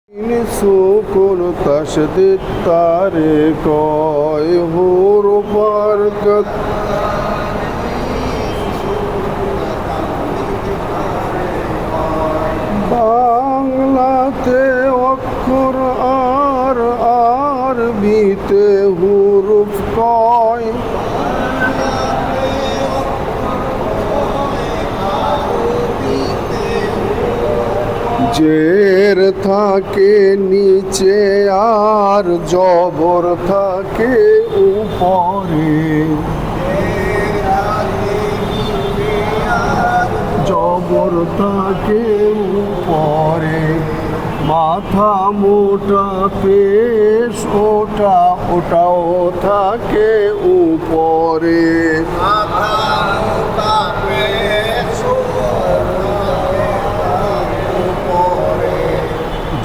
সুকুন তাশদীদ তারে কয় হুরুফ হরকত বাংলাতে অক্ষর আর আরবিতে হুরুফ কয় জের থাকে নিচে আর জবর থাকে উপরে জবর থাকে উপরে মাথা মোটা পেশ ওটাও থাকে উপরে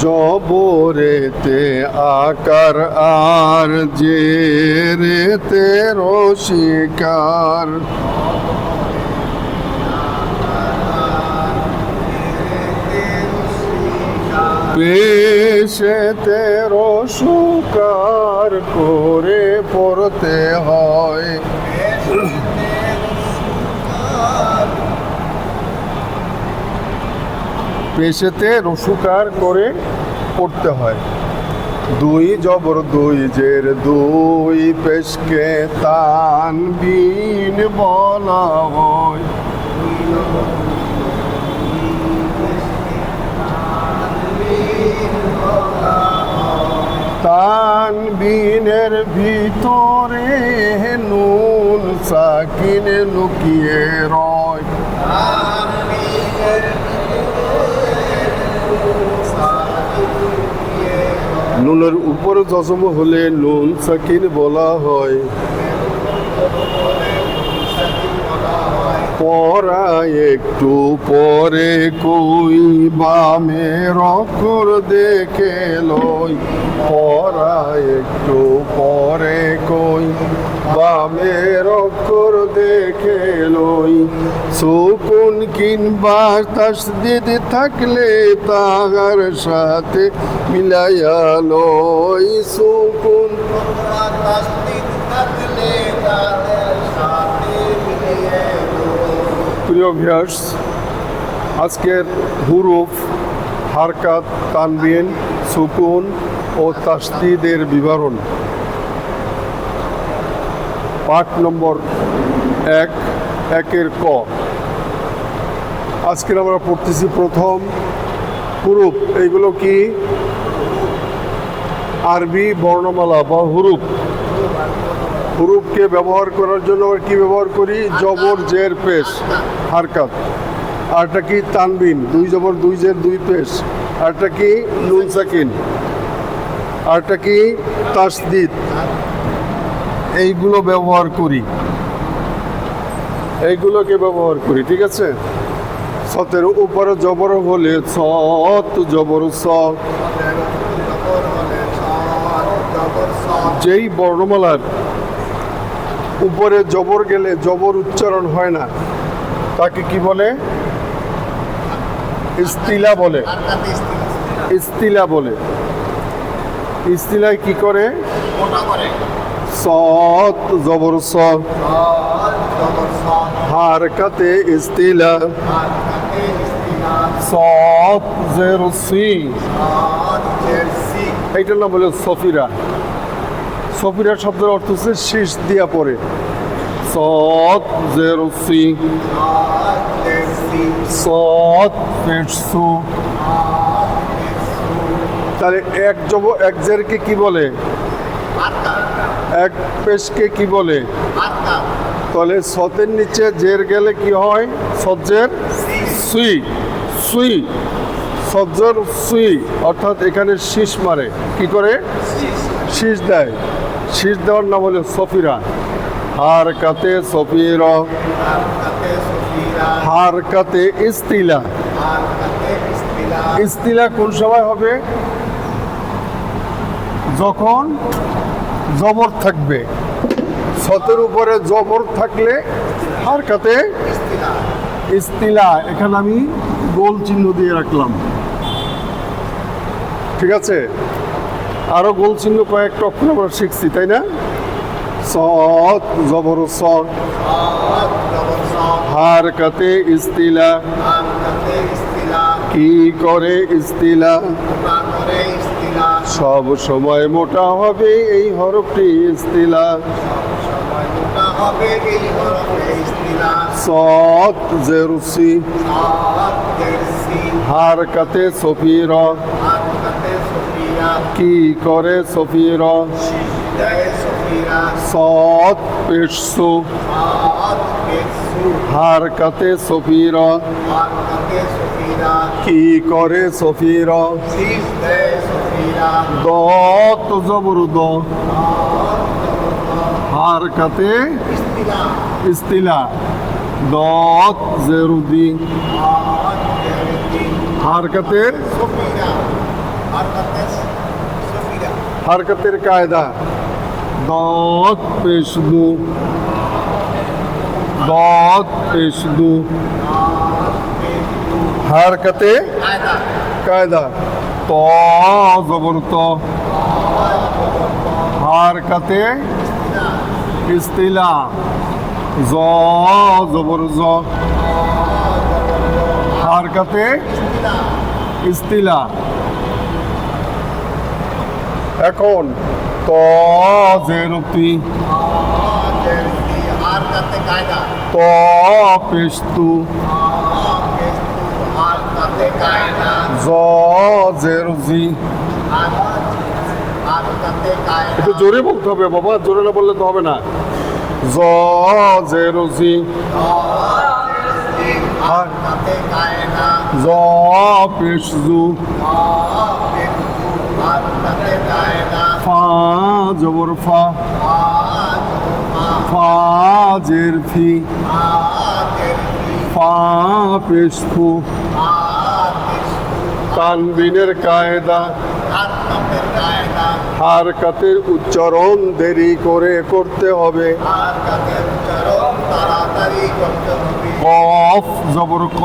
জবরেতে আকার আর জেরেতে রসিকার পেশেতে রসুকার করে পড়তে হয় পেশেতে রসুকার করে পড়তে হয় দুই জবর দুই জের দুই পেশকে তানবিন বলা হয় তানবিনের ভিতরে নুন সাকিন লুকিয়ে রয় নুনের উপর জজম হলে নুন সাকিন বলা হয় পড়া একটু পরে কই বামের অক্ষর দেখে লই পড়া একটু পরে কই বামের অক্ষর দেখে লই সুকুন কিংবা তাসদীদ থাকলে তাহার সাথে মিলাইয়া লই সুকুন তাসদীদ থাকলে তাহার সাথে মিলাইয়া প্রিয় ভিউয়ার্স আজকের হুরুফ হারকাত তানবিন সুকুন ও তাসদীদের বিবরণ পাঠ নম্বর 1 ক আজকের আমরা পড়তেছি প্রথম হুরুফ এইগুলো কি আরবি বর্ণমালা বা হুরুফ হুরুফকে ব্যবহার করার জন্য কি ব্যবহার করি জবর জের পেশ হারকাত আরটা কি তানবিন দুই জবর দুই জের দুই পেশ আরটা কি নুন সাকিন আরটা কি তাসদীদ এইগুলো ব্যবহার করি এইগুলোকে ব্যবহার করি ঠিক আছে সতের উপরে জবর হলে সত জবর স যেই বর্ণমালার উপরে জবর গেলে জবর উচ্চারণ হয় না তাকে কি বলে ইস্তিলা বলে ইস্তিলা বলে ইস্তিলায় কি করে সত জবর স হারকাতে ইস্তিলা সত জের সি এইটার নাম বলে সফিরা সফিরা শব্দের অর্থ হচ্ছে শীষ দিয়া পড়ে সত জের সি সত পেশসু তাহলে এক জেরকে কি বলে এক পেশকে কি বলে তাহলে সতের নিচে জের গেলে কি হয় সজ্জের সুই সুই সজ্জর সুই অর্থাৎ এখানে শীষ মারে কি করে শীষ দেয় শীষ দেওয়ার নাম হলো সফিরা হারকাতে সফিরা হারকাতে ইস্তিলা ইস্তিলা কোন সময় হবে যখন জবর থাকবে সতের উপরে জবর থাকলে হারকাতে ইস্তিলা এখানে আমি গোল চিহ্ন দিয়ে রাখলাম ঠিক আছে, আরো গোল চিহ্ন কয়েকটা অক্ষর আমরা শিখছি, তাই না? সদ জবর স, হারকাতে ইস্তিলা, কি করে ইস্তিলা, সব সময় মোটা হবে এই হরফটি ইস্তিলা। সদ জেরুসি, হারকাতে সফির, কি করে সফির, সদ পেশসু, হারকাতে সফির, কি করে সফির, দত জবর দ, হারকাতে ইস্তিলা, দত জেরুদি, হারকাতের হারকাতের কায়দা, দত পেশদু, দত পেশদু, হারকাতে কায়দা, ত জবর ত, হারকাতে ইস্তিলা, জ জবর জ, হারকাতে ইস্তিলা। এখন ত জেরুতি, ত পেশতু, জ জেরুজি। একটু জোরে বলতে হবে বাবা, জোরে না বললে তো হবে না। জ জেরুজি, জ পেশজু, ফা জবর ফা, ফা জের ফি, ফা পেশফু, তানবিনের কায়দা, হারকাতের উচ্চারণ দেরি করে করতে হবে। কফ জবর ক,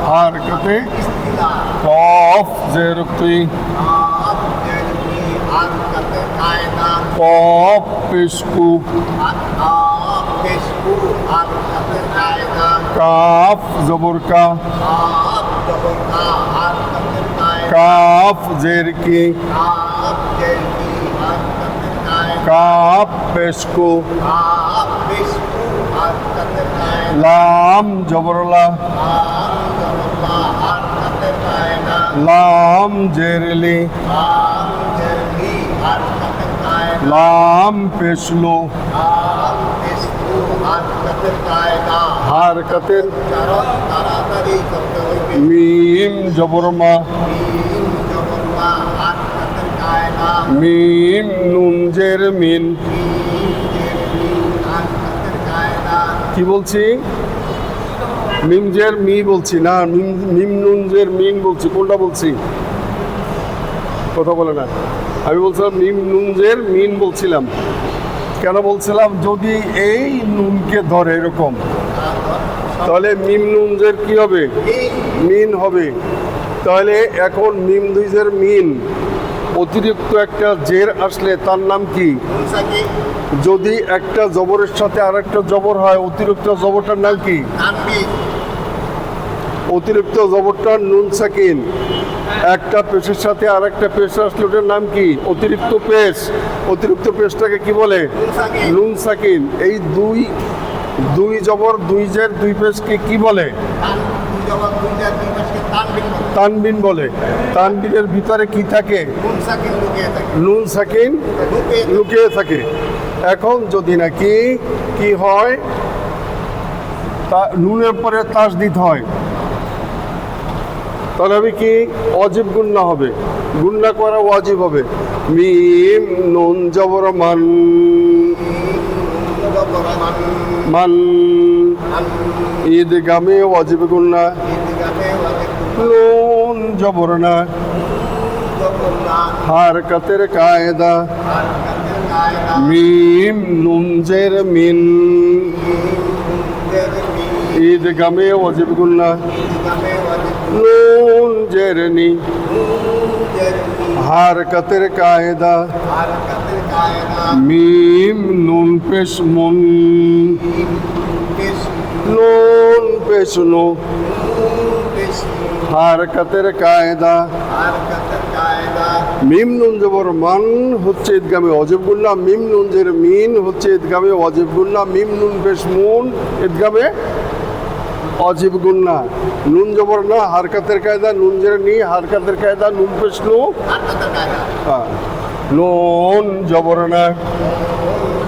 হারকাতে কফ জের কি, কফ পেশকু, কাফ জবর কা, কাফ জের কি, কাফ পেশকু, লাম জবরলা, লাম জেরলি, লাম পেশলো, হারকাতের মিম জবরমা, মিম নুন জের মিন, কি বলছি? মিম জের মি বলছি না, মিম নুন জের মিন বলছি। কোনটা বলছি? কথা বলে না। আমি বলছিলাম মিম নুন জের মিন বলছিলাম। কেন বলছিলাম? যদি এই নুনকে ধরে এরকম, তাহলে মিম নুন জের কি হবে? মিন হবে। তাহলে এখন মিম দুই জের মিন, অতিরিক্ত একটা জের আসলে তার নাম কি? যদি একটা জবরের সাথে আর একটা জবর হয়, অতিরিক্ত জবরটার নাম কি? অতিরিক্ত জবরটার নুন সাকিন। একটা পেশের সাথে আর একটা পেশ আসলে ওটার নাম কি? অতিরিক্ত পেশ। অতিরিক্ত পেশটাকে কি বলে? নুন সাকিন। এই দুই জবর দুই জের দুই পেশকে কি বলে? তানবিন বলে। তানবিনের ভিতরে কি থাকে? নুন সাকিন লুকিয়ে থাকে। এখন যদি নাকি কি হয়, নুনের পরে তাসদিদ হয়, তাহলে হবে কি? ওয়াজিব গুন্না হবে। গুন্না করা ওয়াজিব হবে। মিম নুন জবর মান, মান ঈদগামে ওয়াজিব গুন্না, নুন জবর না, হারকাতের কায়দা, মিম নুন জের মিন, ঈদগামে ওয়াজিব গুন্না, নুন জের নি, হারকাতের কায়দা হারকাতের কায়দা মিম নুন পেশ মুন পেশ নুন পেশ নু পেশ হারকাতের কায়দা হারকাতের কায়দা মিম নুন জবর মান হচ্ছে ঈদগামে অজেব গুন্না মিম নুন জের মিন হচ্ছে ঈদগামে অজেব গুন্না মিম নুন পেশ মুন ঈদগামে অজেব গুন্না নুন জবর না হারকাতের কায়দা নুন জের নি হারকাতের কায়দা নুন পেশ নু হারকাতের কায়দা হ্যাঁ। নুন জবর না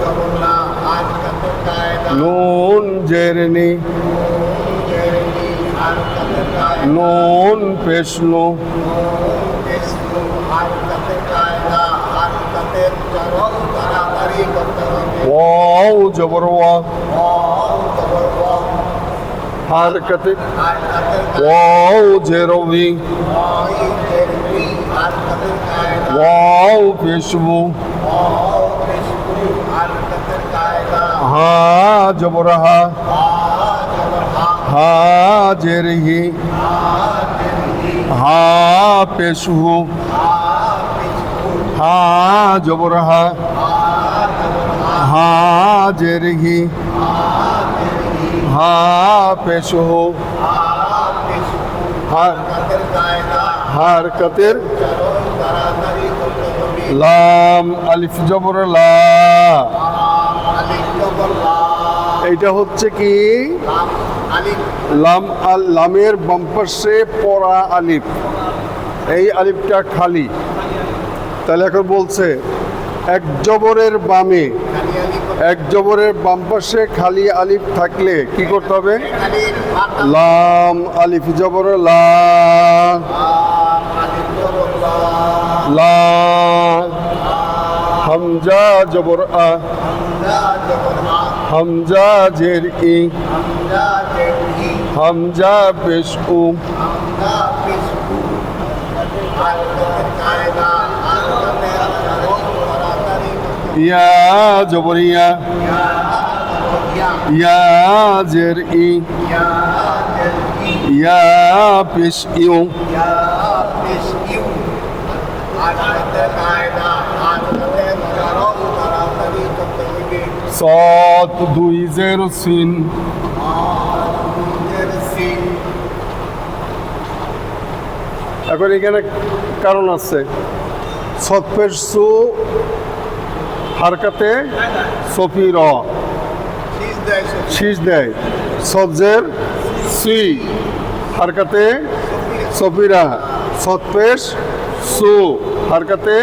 জবরনা হারকাতের কায়দা নুন জের নি হারকাতের কায়দা নুন পেশ নু পেশ হারকাতের কায়দা হারকাতের চরম তাড়াতাড়ি করতে হবে ওয়াও জবর ওয়া জবর হারকাতে হারকাতের ওয়াও জের উই হারকাতের কায়দা ওয়াও পেশ উ পেশ হারকাতের কায়দা হা জবর হা হা জের হি হা পেশ হু হা জবর হা হা জের হি হা পেশ হু হারকাতের কায়দা হারকাতের চরম তাড়াতাড়ি করতে হবে লাম আলিফ জবর লা আলিফ জবর লা এইটা হচ্ছে কি আলিফ লাম লামের বাম পাশে পড়া আলিফ এই আলিফটা খালি তাহলে এখন বলছে এক জবরের বামে খালি আলিফ এক জবরের বাম পাশে খালি আলিফ থাকলে কি করতে হবে খালি মাথা লাম আলিফ জবর লা আলিফ জবর লা লা হামজা জবর আ হামজা জবর আ হামজা জের ই হামজা জেহি হামজা পেশ উ হামজা পেশ হারকাতের কায়দা হারকাতের চরম তাড়াতাড়ি করতে ইয়া জবর ইয়া হবে ইয়া জের ই ইয়া জেহি ইয়া পেশ ইউ ইয়া পেশ ইউ হারকাতের কায়দা হারকাতের চরম তাড়াতাড়ি করতে হবে সাত দুই জের সিন নিজের সিন এখন এখানে কারণ আছে সৎপের সু হারকাতে সফি র শীষ দেয় শীষ দেয় সবজের সি হারকাতে সফিরা সৎপেশ সু হারকাতে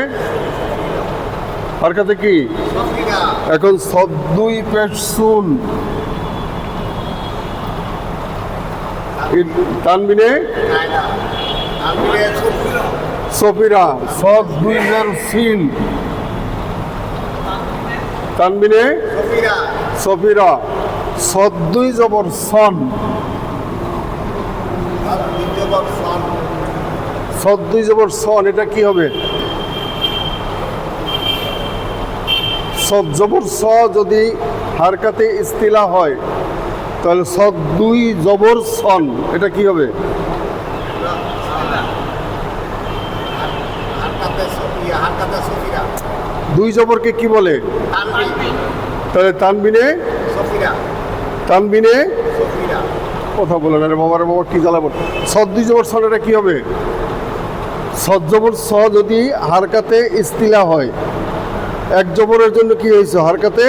হারকাতে কি সফিরা এখন সদ দুই পেশ সুন তানবিনে কায়দা তারপরে সফিরা সফিরা সদ দুই জের সিন তানবিনে সফিরা সফিরা সদ দুই জবর সন দ্বিতীয় বর্ষণ সদ দুই জবর সন এটা কি হবে সদ জবর স যদি হারকাতে ইস্তিলা হয় তাহলে সদ দুই জবর সন এটা কি হবে হারকাতে সফিরা দুই জবরকে কি বলে তানবিন তাহলে তানবিনে সফিরা তানবিনে সফিরা কথা বলে না রে বাবা রে বাবা কি জ্বালাবো সদ দুই জবর সন এটা কি হবে সদ জবর স যদি হারকাতে ইস্তিলা হয় এক জবরের জন্য কি হয়েছে হারকাতে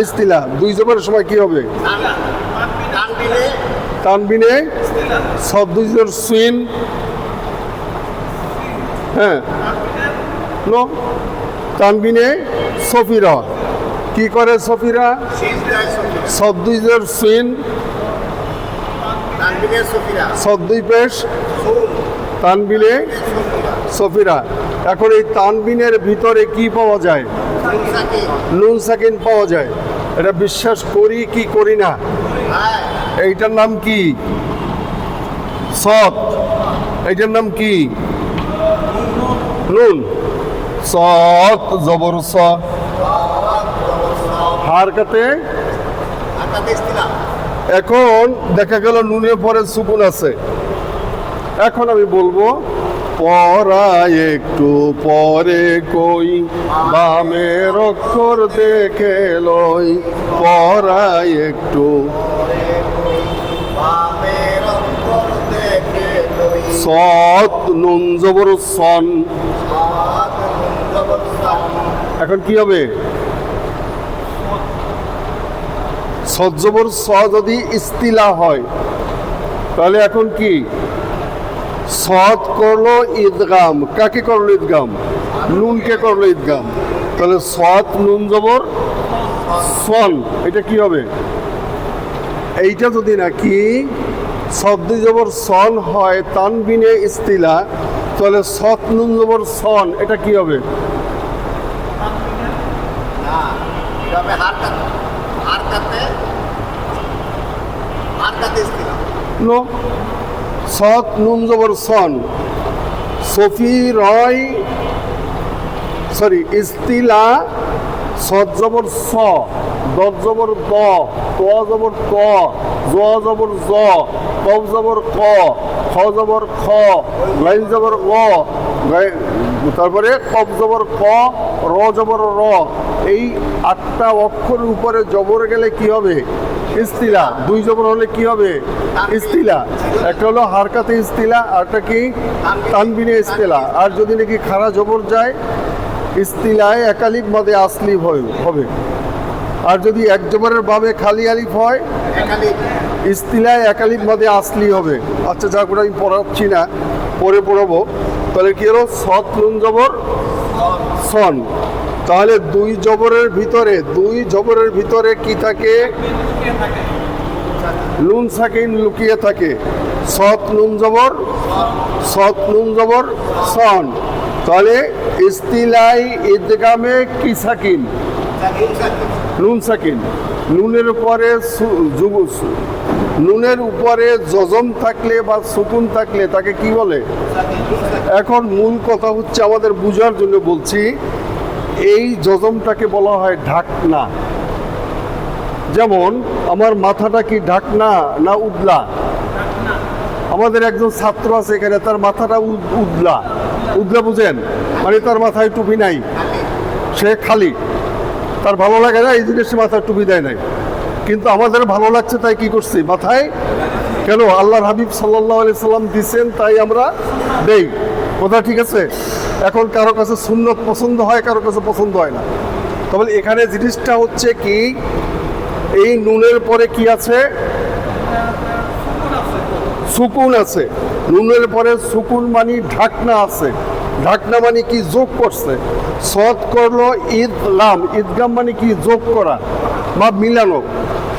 ইস্তিলা দুই জবরের সময় কি হবে তানবিনে তানবিনে সদ দুই জবর সুইন হ্যাঁ নো তানবিনে সফিরা কি করে সফিরা শীষ দেয় সফিরা সদ দুই জবর সুইন তানবিনে সফিরা সদ দুই পেশ সুন তানবিনে সফিরা সফিরা এখন এই তানবিনের ভিতরে কি পাওয়া যায় সুন সাকি নুন সাকিন পাওয়া যায় এটা বিশ্বাস করি কি করি না হ্যাঁ এইটার নাম কি সৎ এইটার নাম কি নুন সৎ জবর স হারকাতে হারকাতে ইস্তিলা এখন দেখা গেল নুনের পরে সুকুন আছে এখন আমি বলবো পড়া একটু পরে কই বামের অক্ষর দেখে লই পড়া একটু বামের অক্ষর দেখে লই সৎ নুন জবর সন সাত নুন জবর সান এখন কি হবে সৎ জবর স যদি ইস্তিলা হয় তাহলে এখন কি সৎ করলো ঈদগাম কাকে করলো ঈদগাম নুনকে করলো ঈদগাম তাহলে সৎ নুন জবর সন এটা কি হবে এইটা যদি নাকি শব্দ জবর সন হয় তানবিনে ইস্তিলা তাহলে সৎ নুন জবর সন এটা কি হবে না তবে হারকাতে ইস্তিলা নো সৎ নুন জবর সন সফি রয় সরি ইস্তিলা সৎ জবর স দত জবর দ তোয়া জবর ত জোয়া জবর জ কব জবর ক খ জবর খ লাইন জবর গ তারপরে কব জবর ক র জবর র এই 8টা অক্ষরের উপরে জবর গেলে কি হবে ইস্তিলা 2 জবর হলে কি হবে ইস্তিলা একটা হলো হারকাতে ইস্তিলা আরটা কি তানবিনে ইস্তিলা আর যদি নাকি খাড়া জবর যায় ইস্তিলায় একালিফ মাদে আসলিফ হবে আর যদি এক জবরের বামে খালি আলিফ হয় একালিক ইস্তিলায় একালিফ মাদে আসলি হবে আচ্ছা যা করে আমি পড়াচ্ছি না পরে পড়াবো তাহলে কি হলো সৎ নুন জবর সন তাহলে 2 জবরের ভিতরে কি থাকে নুন সাকিন লুকিয়ে থাকে সৎ নুন জবর সন তাহলে ইস্তিলাই ঈদগামে কি সাকিন নুন সাকিন নুনের উপরে জজম থাকলে বা সুকুন থাকলে তাকে কি বলে এখন মূল কথা হচ্ছে আমাদের বুঝার জন্য বলছি এই জজমটাকে বলা হয় ঢাকনা যেমন আমার মাথাটা কি ঢাকনা না উদলা আমাদের একজন ছাত্র আছে এখানে তার মাথাটা উদলা বুঝেন মানে তার মাথায় টুপি নাই সে খালি তার ভালো লাগে না এই জিনিস মাথায় টুপি দেয় নাই কিন্তু আমাদের ভালো লাগছে তাই কি করছি মাথায় কেন আল্লাহর হাবিব সাল্লাল্লাহু আলাইহি সাল্লাম দিছেন তাই আমরা দেই কথা ঠিক আছে এখন কারো কাছে সুন্নত পছন্দ হয় কারো কাছে পছন্দ হয় না তবে এখানে জিনিসটা হচ্ছে কি এই নুনের পরে কি আছে সুকুন আছে নুনের পরে সুকুন মানে ঢাকনা আছে ঢাকনা মানে কি যোগ করছে সৎ করলো ঈদগাম মানে কি যোগ করা বা মিলানো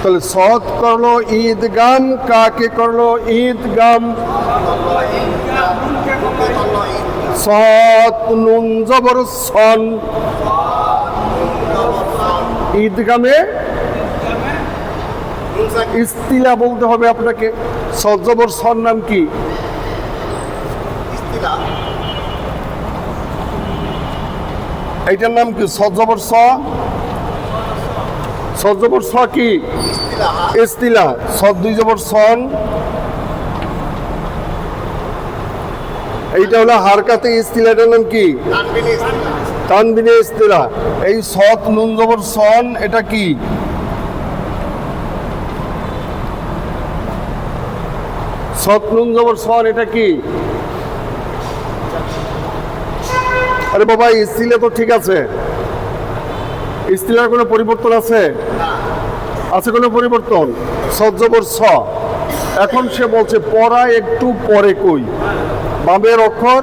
তাহলে সৎ করলো ঈদগাম কাকে করলো ঈদগাম সৎ নুন জবর সন ঈদগামে ইস্তিলা বলতে হবে আপনাকে সৎ জবর সন নাম কি ইস্তিলা এইটার নাম কি সৎ জবর স সৎ জবর স কি ইস্তিলা ইস্তিলা সৎ 2 জবর সন এইটা হলো হারকাতে ইস্তিলাটার নাম কি তানবিনে ইস্তিলা তানবিনে ইস্তিলা এই সৎ নুন জবর সন এটা কি সৎ নুন জবর সন এটা কি আরে বাবা ইস্তিলা তো ঠিক আছে ইস্তিলার কোনো পরিবর্তন আছে কোনো পরিবর্তন সৎ জবর স এখন সে বলছে পড়া একটু পরে কই বামের অক্ষর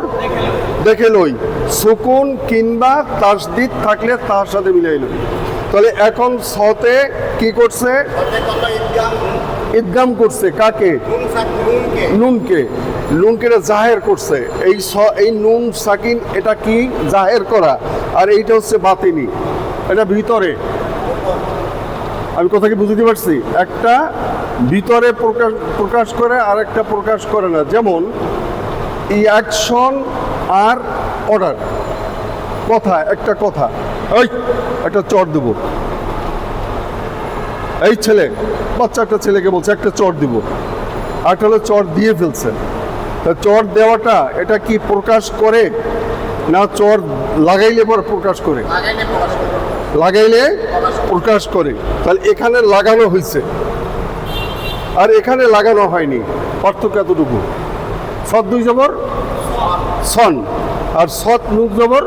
দেখে লই সুকুন কিংবা তাসদিদ থাকলে তার সাথে মিলাই লই তাহলে এখন সতে কি করছে ওতে করলো ইদগাম ঈদগাম করছে কাকে নুনকে জাহের করছে এই নুন সাকিন এটা কি জাহের করা আর এইটা হচ্ছে বাতিনি এটা ভিতরে আমি কথা কি বুঝতে পারছি একটা ভিতরে প্রকাশ করে আর একটা প্রকাশ করে না যেমন এই অ্যাকশন আর অর্ডার একটা কথা এই একটা চট দেব এই ছেলে বাচ্চা একটা ছেলেকে বলছে একটা চট দিব আরটা হলো চট দিয়ে ফেলছে তা চর দেওয়াটা এটা কি প্রকাশ করে না চর লাগাইলে পর প্রকাশ করে? লাগাইলে প্রকাশ করবে। লাগাইলে প্রকাশ করে। তাহলে এখানে লাগানো হয়েছে আর এখানে লাগানো হয়নি, পার্থক্য এতটুকু। সৎ দুই জবর সন আর সৎ নুন জবর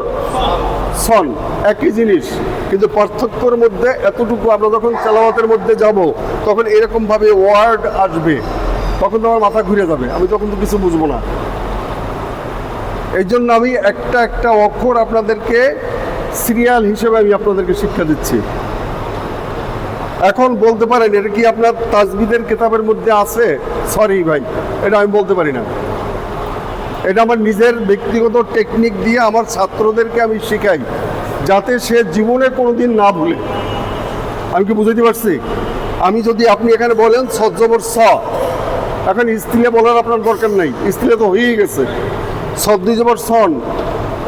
সন, একই জিনিস, কিন্তু পার্থক্যর মধ্যে এতটুকু। আমরা যখন তেলাওয়াতের মধ্যে যাব তখন এরকমভাবে ওয়ার্ড আসবে, তখন তো আমার মাথা ঘুরে যাবে, আমি তখন তো কিছু বুঝবো না। এই জন্য আমি একটা একটা অক্ষর আপনাদেরকে সিরিয়াল হিসেবে আমি আপনাদেরকে শিক্ষা দিচ্ছি। এখন বলতে পারেন এটা কি আপনার তাজবিদের কিতাবের মধ্যে আছে? সরি ভাই, এটা আমি বলতে পারি না। এটা আমার নিজের ব্যক্তিগত টেকনিক দিয়ে আমার ছাত্রদেরকে আমি শেখাই, যাতে সে জীবনে কোনোদিন না ভুলে। আমি কি বুঝাইতে পারছি? আমি যদি আপনি এখানে বলেন সজ্জবর স, এখন স্ত্রীলে বলার আপনার দরকার নাই, স্ত্রীলে তো হয়েই গেছে। সদ্দুই জবর সন,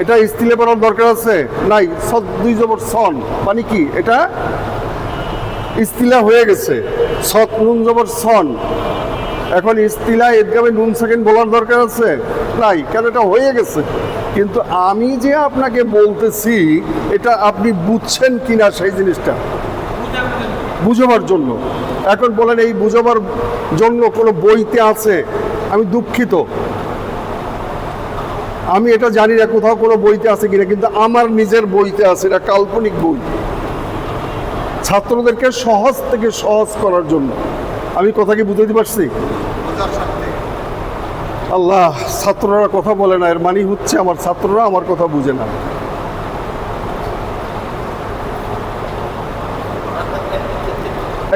এটা স্ত্রীলে বলার দরকার আছে? নাই। সদ্দুই জবর সন মানে কি? এটা ইস্তিলা হয়ে গেছে। সৎ নুন জবর সন, এখন ইস্তিলা এদগামে নুন সেকেন্ড বলার দরকার আছে? নাই, কেন এটা হয়ে গেছে। কিন্তু আমি যে আপনাকে বলতেছি এটা আপনি বুঝছেন কিনা সেই জিনিসটা বুঝাবার জন্য। এখন বলেন এই বুঝাবার জন্য কোনো বইতে আছে? আমি দুঃখিত, আমি এটা জানি না কোথাও কোনো বইতে আছে কিনা, কিন্তু আমার নিজের বইতে আছে। এটা কাল্পনিক বই, ছাত্রদেরকে সহজ থেকে সহজ করার জন্য। আমি কথা কি বুঝাইতে পারছি? বুঝার সাথে আল্লাহ, ছাত্ররা কথা বলে না, এর মানে হচ্ছে আমার ছাত্ররা আমার কথা বুঝে না।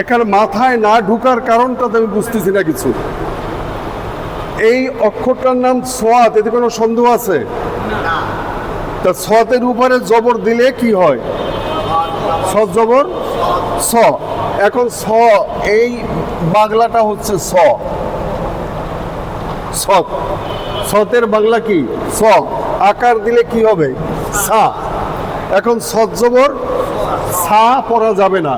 এখানে মাথায় না ঢুকার কারণটা তো আমি বুঝতেছি না কিছু। এই অক্ষরটার নাম সোয়াত, এতে কোনো সন্দেহ আছে? না। তা সোয়াতের উপরে জবর দিলে কি হয়? সৎ জবর স। এখন স, এই বাংলাটা হচ্ছে স, সৎ। সতের বাংলা কি? স। আকার দিলে কি হবে? সা। এখন সৎ জবর সা পড়া যাবে না,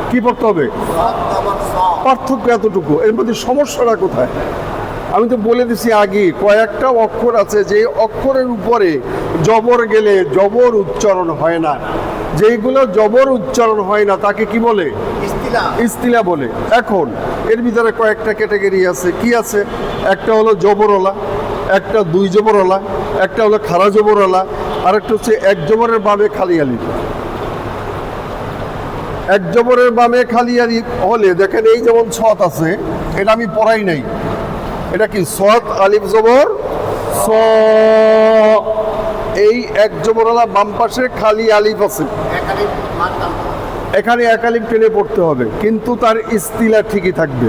কি পড়তে হবে? সজ্জবর স। পার্থক্য এতটুকু, এর মধ্যে সমস্যাটা কোথায়? আমি তো বলে দিছি আগে, কয়েকটা অক্ষর আছে যে অক্ষরের উপরে জবর গেলে জবর উচ্চারণ হয় না। যেইগুলো জবর উচ্চারণ হয় না তাকে কি বলে? ইস্তিলা। ইস্তিলা বলে। এখন এর ভিতরে কয়েকটা ক্যাটাগরি আছে। কি আছে? একটা হলো জবরওয়ালা, একটা দুই জবরওয়ালা, একটা হলো খাড়া জবরওয়ালা, আর একটা হচ্ছে এক জবরের বামে খালি আলিফ। এক জবরের বামে খালি আলিফ হলে দেখেন, এই যেমন সৎ আছে, এটা আমি পড়াই নাই। এটা কি? সৎ আলিফ জবর স। এই এক জবরওয়ালা বাম পাশে খালি আলিফ আছে, একাধিক মানতাম। এখানে এক আলিফ টেনে পড়তে হবে, কিন্তু তার ইস্তিলা ঠিকই থাকবে।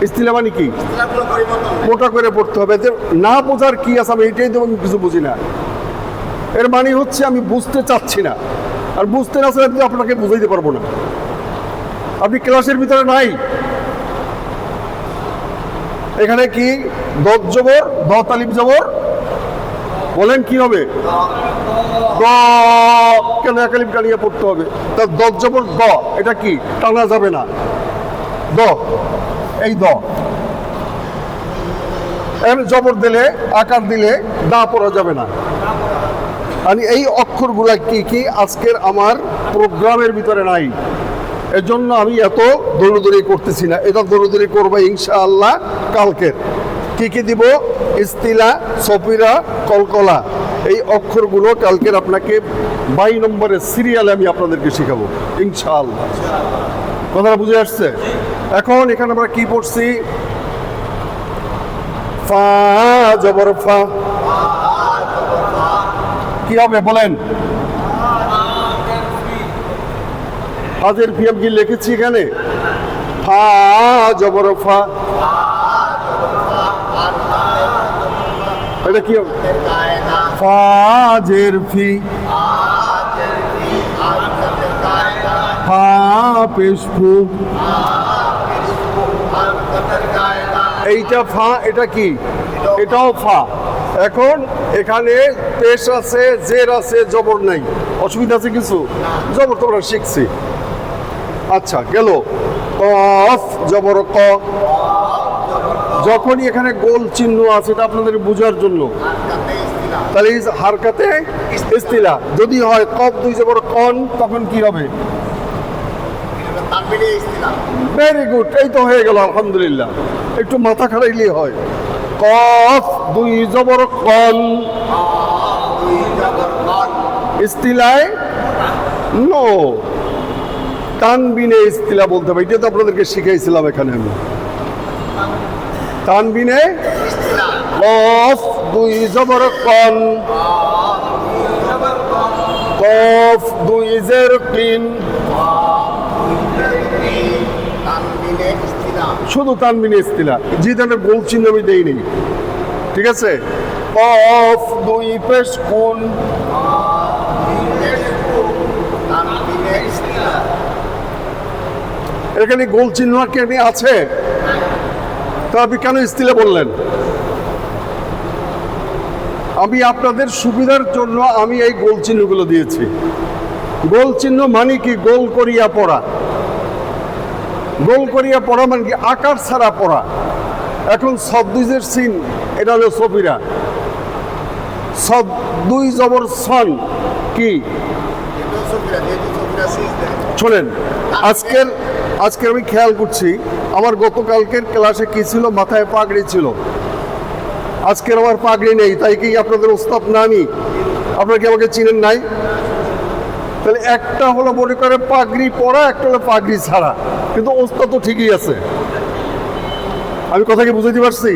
ইস্তিলা মানে কি? ইস্তিলাগুলো পরিবর্তন নেই। মোটা করে পড়তে হবে। যে না বোঝার কি আছে, আমি এটাই তো আমি কিছু বুঝি না। এর মানে হচ্ছে আমি বুঝতে চাচ্ছি না, আর বুঝতে না চাইলে আপনাকে বুঝাইতে পারবো না। আপনি ক্লাসের ভিতরে নাই। এখানে কি? দত জবর, দত আলিফ জবর, বলেন কি হবে? দ। কেন এক আলিফ টানিয়ে পড়তে হবে? তার দত জবর দ, এটা কি? টানা যাবে না। দ, এই দ। এখানে জবর দিলে, আকার দিলে দা পড়া যাবে না। আমি এই অক্ষরগুলা কি কি আজকের আমার প্রোগ্রামের ভিতরে নাই, এজন্য আমি এত দৌড়দৌড়ি করতেছি না। এটা দৌড়দৌড়ি করবো ইনশাআল্লাহ কালকের। কি কি দিব? ইস্তিলা, সফিরা, কলকলা, এই অক্ষরগুলো কালকের আপনাকে 22 নম্বরের সিরিয়ালে আমি আপনাদেরকে শেখাবো ইনশাআল্লাহ। কথাটা বুঝে আসছে? এখন এখানে আমরা কি পড়ছি? ফা জবর ফা, কি হবে বলেন? হাজের ফি আমি কি লিখেছি এখানে? ফা জবর ফা, এটা কি হবে? কায়দা। ফাজের ফি, কায়দা। ফা পেশ ফু, কায়দা। এইটা ফা, এটা কি? এটাও ফা। এখন এখানে পেশ আছে, জের আছে, জবর নাই। অসুবিধা আছে কিছু? জবর তো আমরা শিখছি। আচ্ছা, গেল। কফ জবর ক, যখনই এখানে গোল চিহ্ন আছে এটা আপনাদের বোঝার জন্য, হারকাতে ইস্তিলা তাহলে এই হারকাতে ইস্তিলা যদি হয় কফ দুই জবর কন, তখন কি হবে? তানবিনে ইস্তিলা ভেরি গুড, এই তো হয়ে গেল আলহামদুলিল্লাহ। একটু মাথা খাটাইলেই হয়। কফ দুই জবর কন, দুই জবর কন ইস্তিলায় নো, তানবিনে ইস্তিলা বলতে হবে। এটা তো আপনাদেরকে শিখাইছিলাম এখানে আমি। তানবিনে ইস্তিলা কফ দুই জবর কন, কফ দুই জের কিন, তানবিনে ইস্তিলা শুধু তানবিনে ইস্তিলা, জিদানের গোল চিহ্ন আমি দেইনি, ঠিক আছে? কফ দুই পেশ কুন, তানবিনে ইস্তিলা এখানে গোল চিহ্ন কি আছে? তো আপনি কেন ইস্তিলা বললেন? আমি আপনাদের সুবিধার জন্য আমি এই গোল চিহ্নগুলো দিয়েছি। গোল চিহ্ন মানে কি? গোল করিয়া পড়া। গোল করিয়া পড়া মানে কি? আকার ছাড়া পড়া। এখন সব দুইজের সিন, এটা হলো সফিরা। সব দুই জবর সন কি? যেহেতু সফিরা সিজ দেয় শোনেন, আজকের আমি খেয়াল করছি আমার গতকালকের ক্লাসে কি ছিল? মাথায় পাগড়ি ছিল। আজকের আমার পাগড়ি নেই, তাই কি আপনাদের ওস্তাদ না আমি? আপনারা কি আমাকে চিনেন নাই? তাহলে একটা হলো মনে করে পাগড়ি পরা, একটা হলো পাগড়ি ছাড়া, কিন্তু ওস্তাদ তো ঠিকই আছে। আমি কথা কি বুঝাইতে পারছি?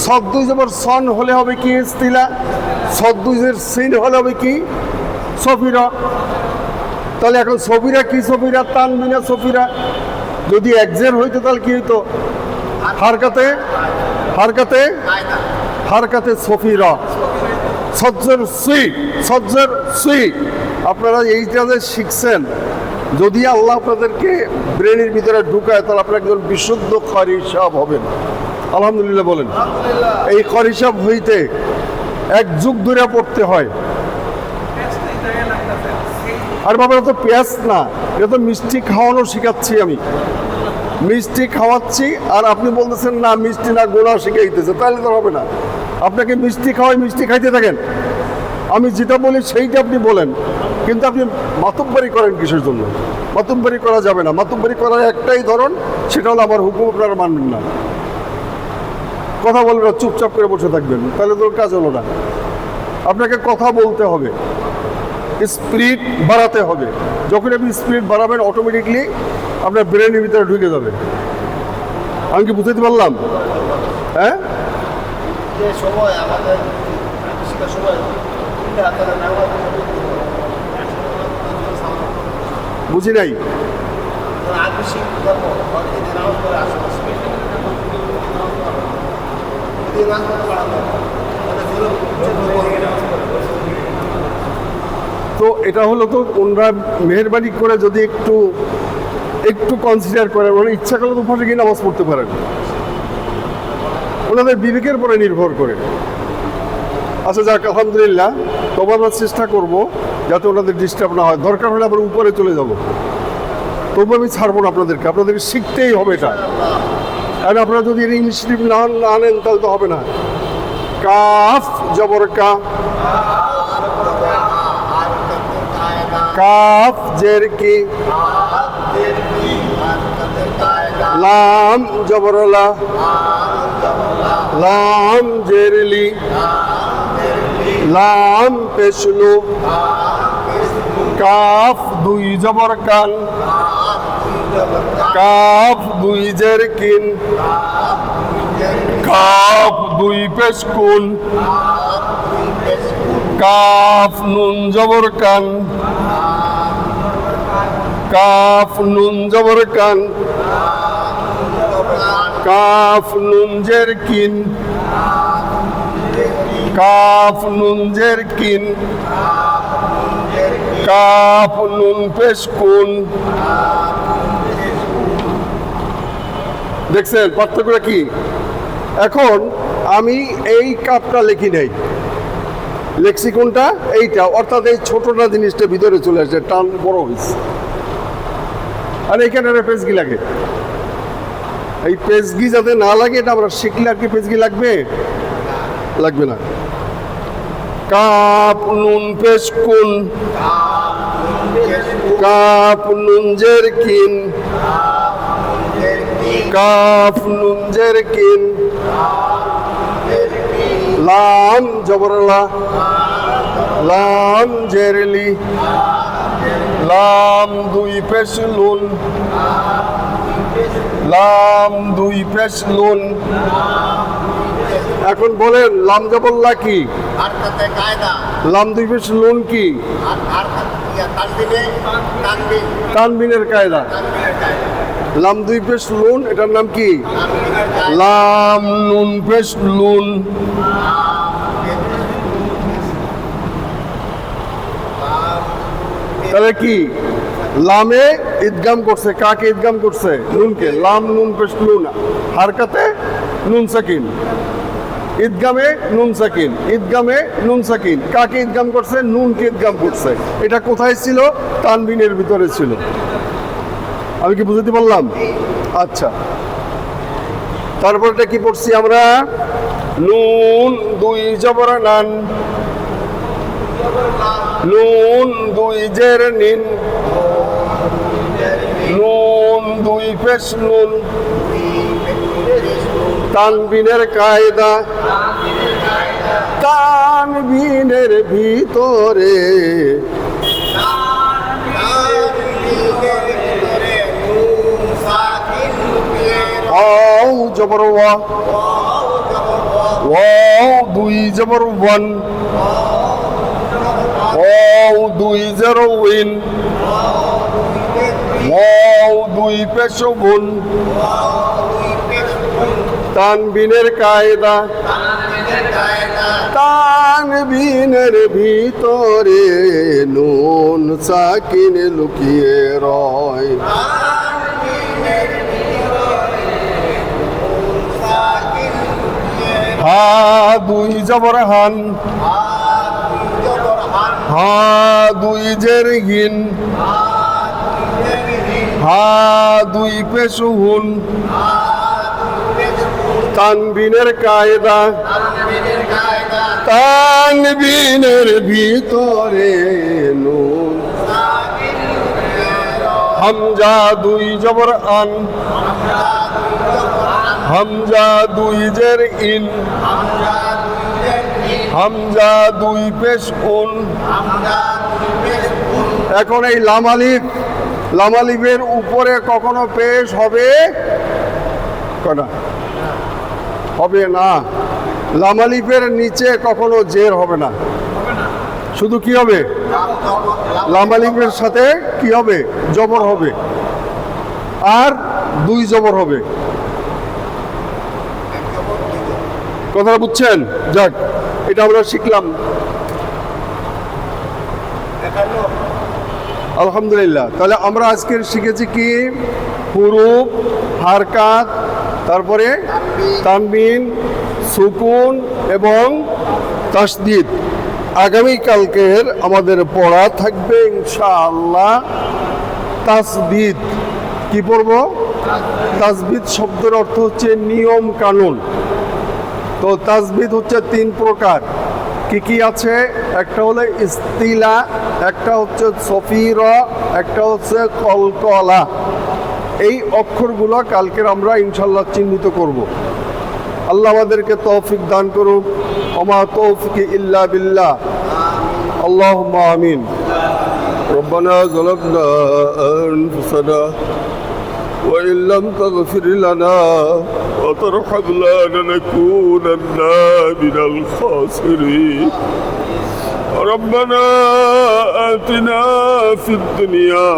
সদ দুই জবর সন হলে হবে কি? ইস্তিলা। সদ দুইয়ের সিন হলে হবে কি? সফিরা। তাহলে এখন সফিরা কি? সফিরা তানবিনা সফিরা। যদি একজের হইতো তাহলে কি হইতো? হারকাতে কায়দা হারকাতে সফিরা। সজ্জের সুই, সজ্জের সুই। আপনারা এইটা যে শিখছেন, যদি আল্লাহ আপনাদেরকে ব্রেনের ভিতরে ঢুকায় তাহলে আপনারা একজন বিশুদ্ধ খরি সাহেব হবেন। আলহামদুলিল্লাহ বলেন। এই খরি সাহেব হইতে এক যুগ ধরে পড়তে হয়। আর বাবা, এটা তো পেঁয়াজ না, এটা তো মিষ্টি খাওয়ানো শিখাচ্ছি আমি। মিষ্টি খাওয়াচ্ছি আর আপনি বলতেছেন না মিষ্টি না, গোলা শিখাইতেছে, তাহলে তো হবে না। আপনাকে মিষ্টি খাওয়াই, মিষ্টি খাইতে থাকেন। আমি যেটা বলি সেইটা আপনি বলেন, কিন্তু আপনি মাতব্বরি করেন কিসের জন্য? মাতব্বরি করা যাবে না। মাতব্বরি করার একটাই ধরন, সেটা হলো আমার হুকুম আপনারা মানবেন না। কথা বলবেন, চুপচাপ করে বসে থাকবেন, তাহলে তোর কাজ হলো না। আপনাকে কথা বলতে হবে, স্পিরিট বাড়াতে হবে। যখন আপনি স্পিরিট বাড়াবেন, অটোমেটিকলি আপনার ব্রেনের ভিতরে ঢুকে যাবে। আমি কি বুঝতে পারলাম? হ্যাঁ, যে সময় আমাদের সেটা সময় তিনটা হাতে নামাজ বুঝি নাই। আগ্রসিক ধর্ম যদি নামাজ পড়ে আশেপাশে যদি নামাজ পড়তে পারা তো এটা হলো তো ওনারা মেহরবানি করে যদি একটু কনসিডার করে, মানে ইচ্ছা করলে তো ফাঁসে গিয়ে নামাজ পড়তে পারেন, ওনাদের বিবেকের পরে নির্ভর করে। আচ্ছা যাক, আলহামদুলিল্লাহ। তবে আমরা চেষ্টা করব যাতে ওনাদের ডিস্টার্ব না হয়। দরকার হলে আমরা উপরে চলে যাব, তবু আমি ছাড়বো না আপনাদেরকে। আপনাদেরকে শিখতেই হবে এটা। কারণ আপনারা যদি ইনিশিয়েটিভ না আনেন তাহলে তো হবে না। কাফ জবর কা, কাফ জের কি, লাম জবর লা, লাম জের লি, লাম পেশলু, কাফ দুই জবর কান, কাফ দুই জের কিন, কাফ দুই পেশ কুন, কাফ নুন জবর কান, কাফ নুন জবর কান, কাফ নুন জের কিন, কাফ নুন জের কিন, কাফ নুন পেশ কুন। দেখছেন পার্থক্যটা কি? এখন আমি এই কাপটা লিখি নাই, লেখছি কোনটা? এইটা। অর্থাৎ এই ছোটটা জিনিসটা ভিতরে চলে আসছে, টান বড় হয়েছে। আর এখানে রেফারেন্স কি লাগে? এই পেজগি যাতে না লাগে এটা আমরা শিখলে আর কি পেজগি লাগবে, লাগবে না। কাপ নুন পেশ কুন, কাপ নুন জের কিন, কাফ নুন জের কিন, লাম জবরলা, লাম জেরলি, লাম দুই পেশ লুন, লাম দুই পেশ লুন। এখন বলেন লাম জবরলা কি, আর তাতে কায়দা, লাম দুই পেশ লুন কি? আর তানবিনে তানবিন, তানবিনের কায়দা। তানবিনের কায়দা, লাম দুই পেশ লুন, এটার নাম কি? তানবিনের কায়দা। লাম নুন পেশ লুন। তাহলে কি লামে ইদগাম করছে, কাকে ইদগাম করছে? নুনকে। লাম নুন পেশ লুন, হারকাতে নুন সাকিন, ঈদগামে নুন সাকিন, ঈদগামে নুন সাকিন। কাকে ঈদগাম করছে? নুনকে ঈদগাম করছে। এটা কোথায় ছিল? তানবিনের ভিতরে ছিল। আমি কি বুঝতে পারলাম? আচ্ছা, তারপরটা কি পড়ছি আমরা? নুন দুই জবর নান, নুন দুই জের নিন, নুন দুই পেশ নুন। তানবিনের কায়দা, তানবিনের ভিতরে ওয়াও জবর ওয়া, ওয়াও দুই জবর ওয়ান, ওয়াও দুই জের উইন, ওয়াও দুই পেশ বুন। তানবিনের কায়দা, তানবিনের ভিতরে নুন সাকিন লুকিয়ে রয়। হা দুই জবর হান, হা দুই জের গিন, হা দুই পেশ হুন। তানবিনের কায়দা, তানবিনের ভিতরে নুন। হামজা দুই জবর আন, হামজা দুই জের ইন, হামজা দুই পেশ উন। এখন এই লামালিফ, লামালিফের উপরে কখনো পেশ হবে কটা? হবে না। লামালিফের নিচে কখনো জের হবে না, শুধু কি হবে? লামালিফের সাথে কি হবে? জবর হবে, আর দুই জবর হবে। কথা বুঝছেন? যাক, এটা আমরা শিখলাম আলহামদুলিল্লাহ। তাহলে আমরা আজকের শিখেছি কি? হুরুফ, হারকাত, তারপরে তানবিন, সুকুন এবং তাসদীদ। আগামীকালকের আমাদের পড়া থাকবে ইনশাআল্লাহ তাসদীদ। কি পড়ব? তাসদীদ শব্দের অর্থ হচ্ছে নিয়ম কানুন। তো তাসদীদ হচ্ছে তিন প্রকার। কি কি আছে? একটা হলো ইস্তিলা, একটা হচ্ছে সফিরা, একটা হচ্ছে কলকলা। এই অক্ষরগুলো কালকের আমরা ইনশাল্লাহ চিহ্নিত করব। আল্লাহ আমাদেরকে তৌফিক দান করুক। ওমা তৌফিক ইল্লা বিল্লাহ। আল্লাহুম্মা আমিন। রব্বানা যালামনা আনফুসানা ওয়া ইল্লাম তাগফির লানা ওয়া তারহামনা লানাকুনান্না মিনাল খাসিরিন। ربنا آتنا في الدنيا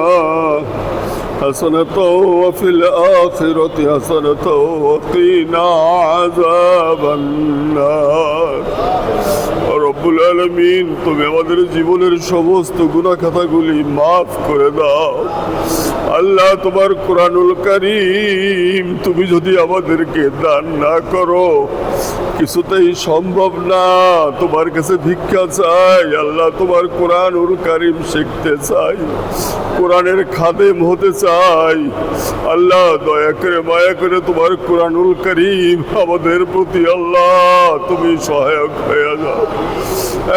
حسنة وفي الآخرة حسنة وقنا عذاب النار। রব্বুল আলামিন, তুমি আমাদের জীবনের সমস্ত গুনাহ খাতাগুলি মাফ করে দাও। আল্লাহ, তোমার কোরআনুল কারীম তুমি যদি আমাদেরকে দান না করো, কিছুতেই সম্ভব না, তোমার কাছে ভিক্ষা চাই আল্লাহ। তোমার কোরআনুল কারীম শিখতে চাই, কোরআনের খাদেম হতে চাই আল্লাহ। দয়া করে মায়া করে তোমার কোরআনুল কারীম আমাদের প্রতি আল্লাহ তুমি সহায়ক হয়ে যাও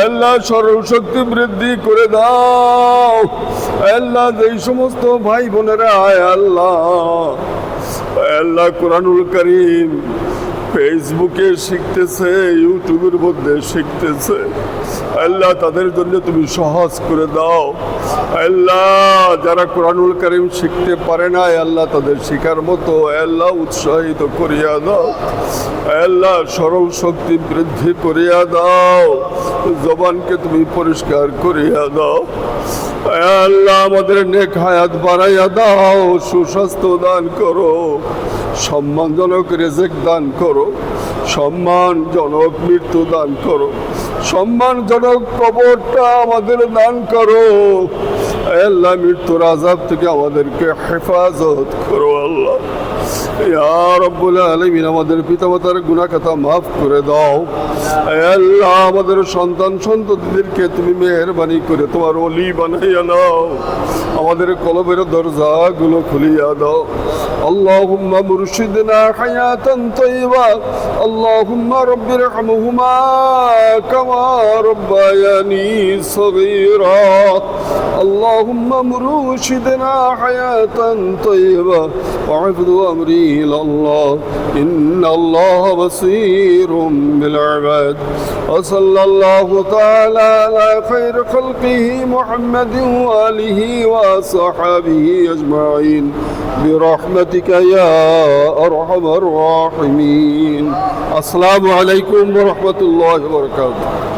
আল্লাহ। স্মরণশক্তি বৃদ্ধি করে দাও আল্লাহ। যেই সমস্ত ভাই বোনেরা আল্লাহ কোরআনুল কারীম ফেসবুকে শিখতেছে, ইউটিউবের মধ্যে শিখতেছে আল্লাহ, তাদের জন্য তুমি সহজ করে দাও আল্লাহ। যারা কোরআনুল কারীম শিখতে পারে না আল্লাহ, তাদের শিখার মতো আল্লাহ উৎসাহিত করিয়া দাও আল্লাহ। স্মরণ শক্তি বৃদ্ধি করিয়া দাও, জবানকে তুমি পরিষ্কার করিয়া দাও আল্লাহ। আমাদের নেক হায়াত বাড়াইয়া দাও, সুস্বাস্থ্য দান করো, সম্মানজনক রিজিক দান করো, সম্মানজনক মৃত্যু দান করো, সম্মানজনক কবরটা আমাদের দান করো আল্লাহ। মৃত্যুর আযাব থেকে আমাদেরকে হেফাজত করো আল্লাহ। ইয়া রাব্বুল আলামিন, আমাদের পিতামাতার গুনাহ খাতা মাফ করে দাও আল্লাহ। আমাদের সন্তান সন্ততিদেরকে তুমি মেহেরবানি করে তোমার ওলি বানাইয়া নাও, আমাদের কলবের দরজাগুলো খুলিয়া দাও। اللهم مرشدنا حياة طيبة، اللهم رب ارحمهما كما ربياني صغيرا، اللهم مرشدنا حياة طيبة وحفظ أمري إلى الله، إن الله بصير بالعباد. وصلى الله تعالى على خير خلقه محمد وآله وصحبه أجمعين برحمتك يا أرحم الراحمين. السلام عليكم ورحمة الله وبركاته.